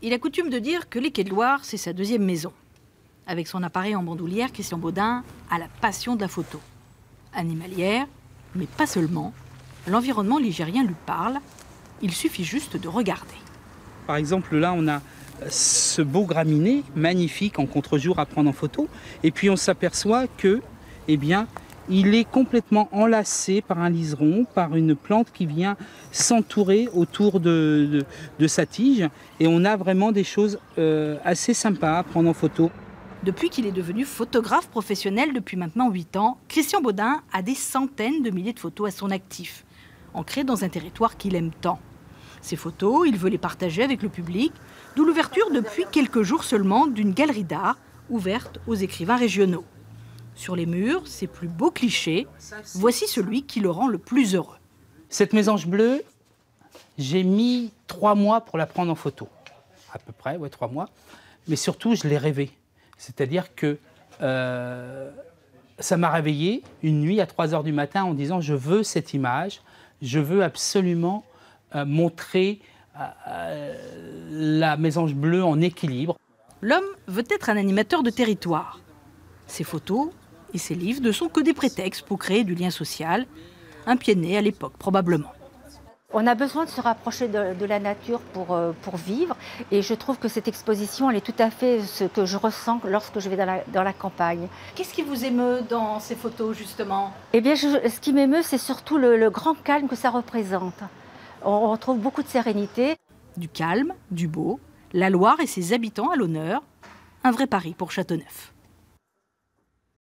il a coutume de dire que les Quais de Loire, c'est sa deuxième maison. Avec son appareil en bandoulière, Christian Baudin a la passion de la photo. Animalière, mais pas seulement. L'environnement ligérien lui parle. Il suffit juste de regarder. Par exemple, là, on a ce beau graminé magnifique en contre-jour à prendre en photo. Et puis, on s'aperçoit que, eh bien, il est complètement enlacé par un liseron, par une plante qui vient s'entourer autour de sa tige. Et on a vraiment des choses assez sympas à prendre en photo. Depuis qu'il est devenu photographe professionnel depuis maintenant 8 ans, Christian Baudin a des centaines de milliers de photos à son actif, ancrées dans un territoire qu'il aime tant. Ces photos, il veut les partager avec le public, d'où l'ouverture depuis quelques jours seulement d'une galerie d'art ouverte aux écrivains régionaux. Sur les murs, ses plus beaux clichés, voici celui qui le rend le plus heureux. Cette mésange bleue, j'ai mis 3 mois pour la prendre en photo. À peu près, ouais, 3 mois. Mais surtout, je l'ai rêvé. C'est-à-dire que ça m'a réveillé une nuit à 3 h du matin en disant « je veux cette image, je veux absolument montrer la mésange bleue en équilibre ». L'homme veut être un animateur de territoire. Ses photos et ses livres ne sont que des prétextes pour créer du lien social, un pied de nez à l'époque probablement. On a besoin de se rapprocher de la nature pour vivre, et je trouve que cette exposition, elle est tout à fait ce que je ressens lorsque je vais dans la campagne. Qu'est-ce qui vous émeut dans ces photos justement? Eh bien, ce qui m'émeut, c'est surtout le grand calme que ça représente. On retrouve beaucoup de sérénité. Du calme, du beau, la Loire et ses habitants à l'honneur, un vrai pari pour Châteauneuf.